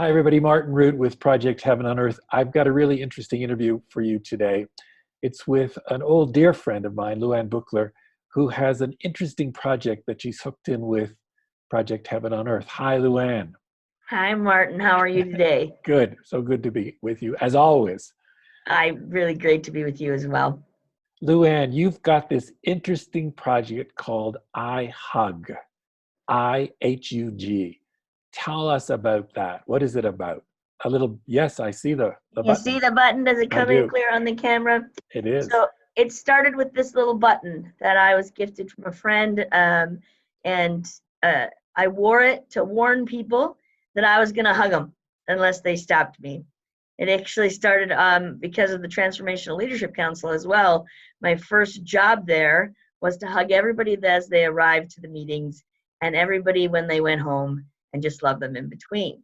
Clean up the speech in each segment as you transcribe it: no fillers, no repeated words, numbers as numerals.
Hi, everybody. Martin Root with Project Heaven on Earth. I've got a really interesting interview for you today. It's with an old dear friend of mine, LuAnn Buechler, who has an interesting project that she's hooked in with Project Heaven on Earth. Hi, LuAnn. Hi, Martin. How are you today? Good. So good to be with you, as always. Really great to be with you as well. LuAnn, you've got this interesting project called ihug, I-H-U-G. Tell us about that. What is it about? A little, yes, I see the You button. see the button? Does it I come in do. clear on the camera? It is. So it started with this little button that I was gifted from a friend, and I wore it to warn people that I was going to hug them unless they stopped me. It actually started because of the Transformational Leadership Council as well. My first job there was to hug everybody as they arrived to the meetings and everybody when they went home and just love them in between.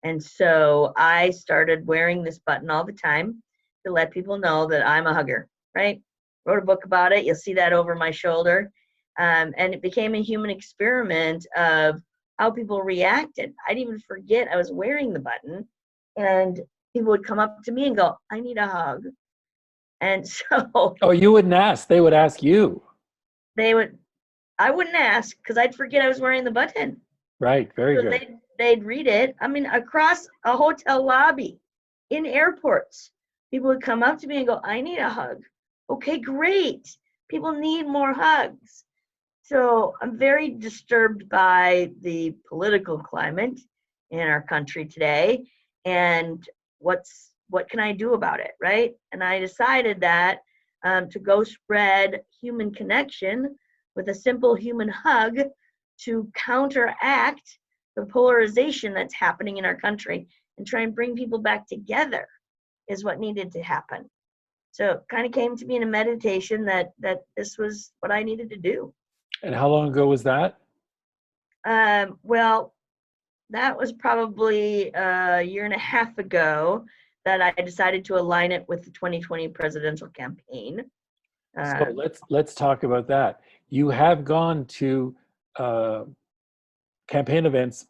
And so I started wearing this button all the time to let people know that I'm a hugger, right? Wrote a book about it. You'll see that over my shoulder. And it became a human experiment of how people reacted. I'd even forget I was wearing the button, and people would come up to me and go, I need a hug. And so Oh, you wouldn't ask. They would ask you. I wouldn't ask because I'd forget I was wearing the button. Right. Very So good. they'd read it. I mean, across a hotel lobby, in airports, people would come up to me and go, I need a hug. Okay, great. People need more hugs. So I'm very disturbed by the political climate in our country today, and what can I do about it, right? And I decided that to go spread human connection with a simple human hug to counteract the polarization that's happening in our country and try and bring people back together is what needed to happen. So it kind of came to me in a meditation that this was what I needed to do. And how long ago was that? Well, that was probably a year and a half ago that I decided to align it with the 2020 presidential campaign. So let's talk about that. You have gone to campaign events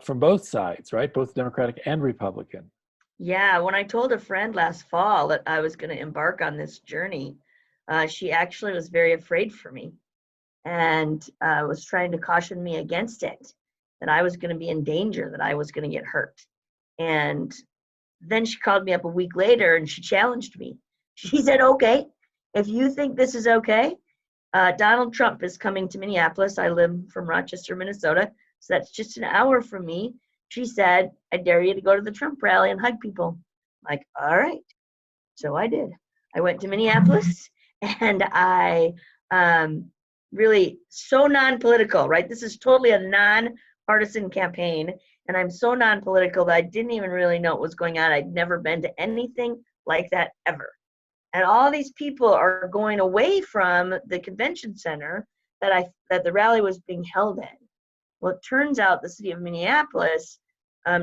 from both sides, right? Both Democratic and Republican. Yeah, when I told a friend last fall that I was going to embark on this journey, she actually was very afraid for me and was trying to caution me against it, that I was going to be in danger, that I was going to get hurt. And then she called me up a week later and she challenged me. She said, okay, if you think this is okay, Donald Trump is coming to Minneapolis. I live from Rochester, Minnesota, so that's just an hour from me. She said, I dare you to go to the Trump rally and hug people. I'm like, all right. So I did. I went to Minneapolis and I really so non-political, right? This is totally a non-partisan campaign. And I'm so non-political that I didn't even really know what was going on. I'd never been to anything like that ever. And all these people are going away from the convention center that the rally was being held in. Well, it turns out the city of Minneapolis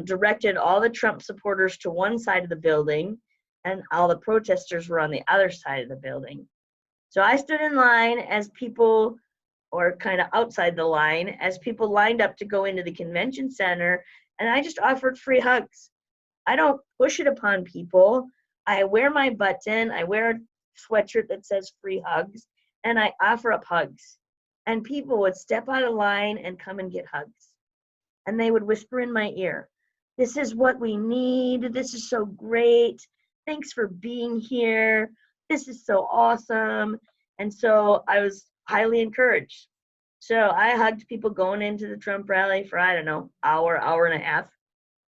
directed all the Trump supporters to one side of the building, and all the protesters were on the other side of the building. So I stood in line as people, or kind of outside the line, as people lined up to go into the convention center, and I just offered free hugs. I don't push it upon people. I wear my button, I wear a sweatshirt that says free hugs, and I offer up hugs. And people would step out of line and come and get hugs. And they would whisper in my ear, this is what we need. This is so great. Thanks for being here. This is so awesome. And so I was highly encouraged. So I hugged people going into the Trump rally for, I don't know, hour and a half.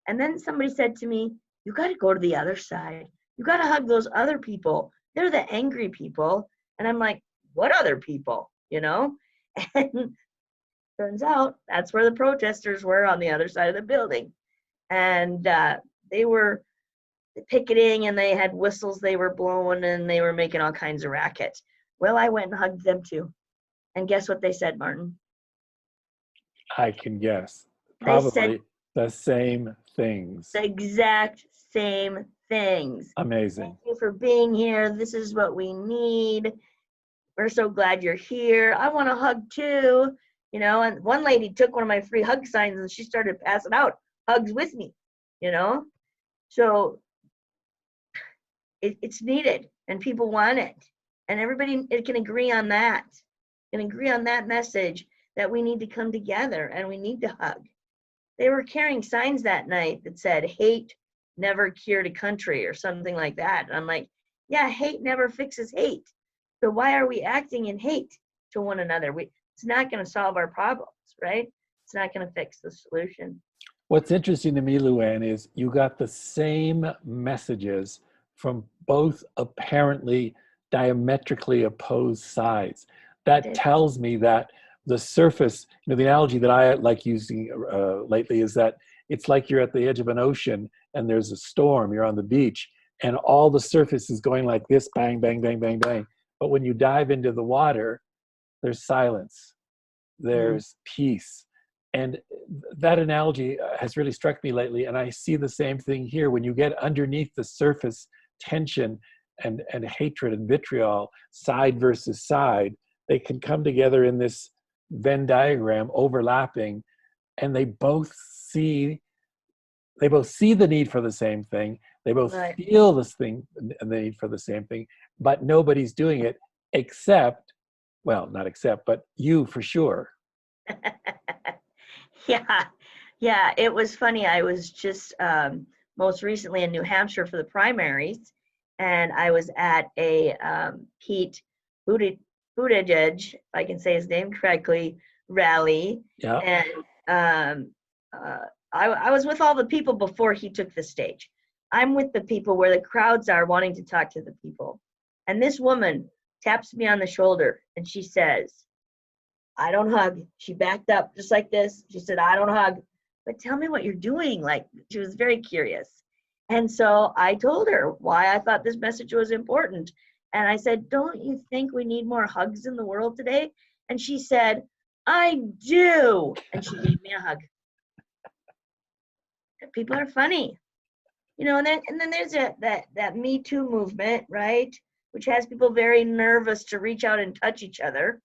And then somebody said to me, you got to go to the other side. You got to hug those other people. They're the angry people. And I'm like, what other people? You know? And turns out that's where the protesters were, on the other side of the building. And they were picketing and they had whistles they were blowing and they were making all kinds of racket. Well, I went and hugged them too. And guess what they said, Martin? I can guess. They said Probably the same things. the exact same things. Amazing. Thank you for being here. This is what we need. We're so glad you're here. I want a hug too. You know, and one lady took one of my free hug signs and she started passing out hugs with me. you know? So it's needed and people want it. And everybody it can agree on that. Can agree on that message that we need to come together and we need to hug. They were carrying signs that night that said, hate never cured a country or something like that. And I'm like, yeah, hate never fixes hate. So why are we acting in hate to one another? It's not going to solve our problems, right? It's not going to fix the solution. What's interesting to me, LuAnn, is you got the same messages from both apparently diametrically opposed sides. That tells me that the surface, the analogy that I like using lately is that it's like you're at the edge of an ocean and there's a storm, you're on the beach, and all the surface is going like this, bang, bang, bang, bang, bang. But when you dive into the water, there's silence, there's peace. And that analogy has really struck me lately. And I see the same thing here. When you get underneath the surface tension and hatred and vitriol, side versus side, they can come together in this Venn diagram overlapping, and they both see the need for the same thing. They both feel this thing, the need for the same thing, but nobody's doing it except, well, not except, but you for sure. Yeah, it was funny. I was just most recently in New Hampshire for the primaries, and I was at a Pete Buttigieg, if I can say his name correctly, rally. Yeah. And I was with all the people before he took the stage. I'm with the people where the crowds are wanting to talk to the people. And this woman taps me on the shoulder and she says, I don't hug. She backed up just like this. She said, I don't hug, but tell me what you're doing. Like, she was very curious. And so I told her why I thought this message was important. And I said, don't you think we need more hugs in the world today? And she said, I do. And she gave me a hug. People are funny. And then there's that Me Too movement, right? Which has people very nervous to reach out and touch each other.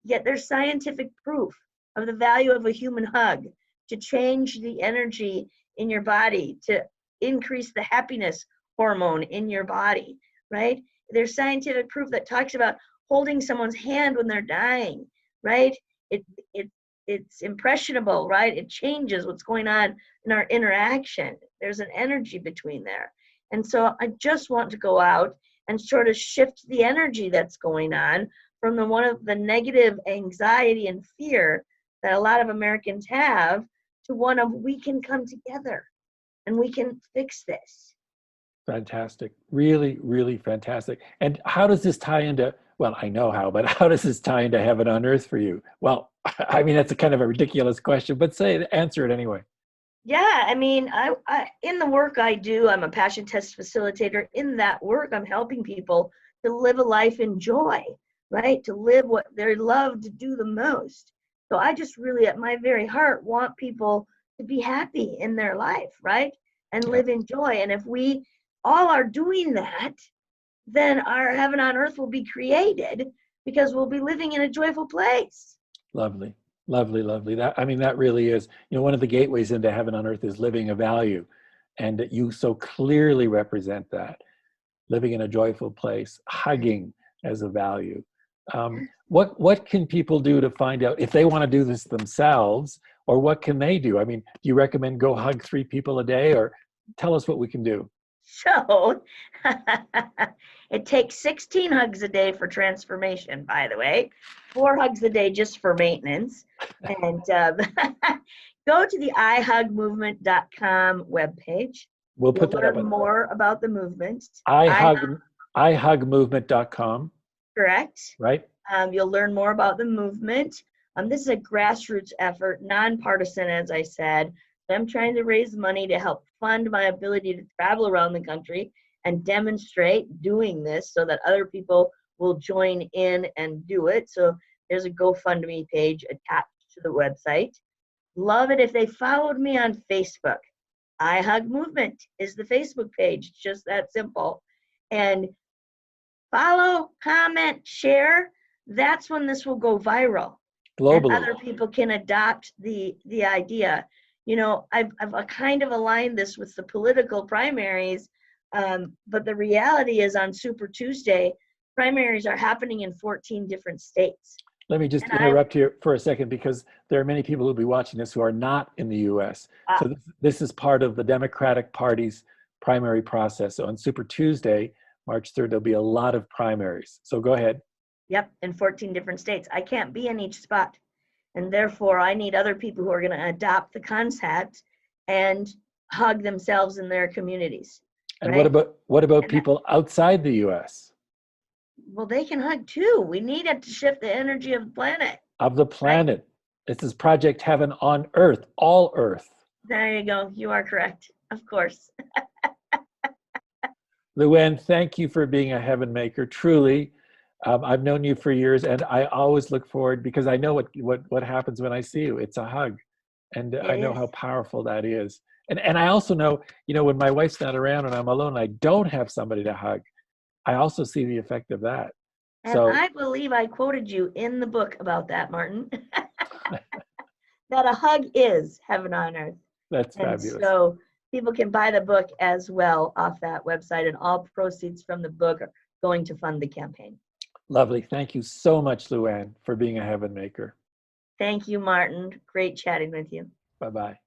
Yet there's scientific proof of the value of a human hug to change the energy in your body, to increase the happiness hormone in your body, right? There's scientific proof that talks about holding someone's hand when they're dying, right? It's impressionable, right? It changes what's going on in our interaction. There's an energy between there. And so I just want to go out and sort of shift the energy that's going on from one of the negative anxiety and fear that a lot of Americans have to one of we can come together and we can fix this. Fantastic. Really, really fantastic. And how does this tie into, well, I know how, but how does this tie into heaven on earth for you? Well, I mean, that's a kind of a ridiculous question, but answer it anyway. Yeah, I mean, I in the work I do, I'm a passion test facilitator. In that work, I'm helping people to live a life in joy, right? To live what they love to do the most. So I just really, at my very heart, want people to be happy in their life, right? And live in joy. And if we all are doing that, then our heaven on earth will be created because we'll be living in a joyful place. Lovely, lovely, lovely. That really is, one of the gateways into heaven on earth is living a value. And you so clearly represent that. Living in a joyful place, hugging as a value. What can people do to find out if they want to do this themselves, or what can they do? I mean, do you recommend go hug 3 people a day, or tell us what we can do? So it takes 16 hugs a day for transformation, by the way, 4 hugs a day just for maintenance. And go to the ihugmovement.com webpage. We'll put that up. Learn more about the movement. ihugmovement.com. Correct. Right. You'll learn more about the movement. This is a grassroots effort, nonpartisan, as I said. I'm trying to raise money to help fund my ability to travel around the country and demonstrate doing this so that other people will join in and do it. So there's a GoFundMe page attached to the website. Love it if they followed me on Facebook. iHug Movement is the Facebook page. It's just that simple. And follow, comment, share. That's when this will go viral. Globally. And other people can adopt the idea. I've kind of aligned this with the political primaries, but the reality is on Super Tuesday, primaries are happening in 14 different states. Let me just And I, interrupt here for a second, because there are many people who'll be watching this who are not in the US. So this is part of the Democratic Party's primary process. So on Super Tuesday, March 3rd, there'll be a lot of primaries. So go ahead. Yep, in 14 different states. I can't be in each spot. And therefore, I need other people who are going to adopt the concept and hug themselves in their communities. And right? what about And people outside the US? well, they can hug too. We need it to shift the energy of the planet. Of the Right? planet. This is Project Heaven on Earth, all Earth. There you go. You are correct. Of course. LuAnn, thank you for being a heaven maker. Truly, I've known you for years, and I always look forward, because I know what happens when I see you. It's a hug, and I know how powerful that is. And I also know, when my wife's not around and I'm alone, and I don't have somebody to hug, I also see the effect of that. And So I believe I quoted you in the book about that, Martin. That a hug is heaven on earth. that's And fabulous. so people can buy the book as well off that website, and all proceeds from the book are going to fund the campaign. Lovely. Thank you so much, LuAnn, for being a heaven maker. Thank you, Martin. Great chatting with you. Bye-bye.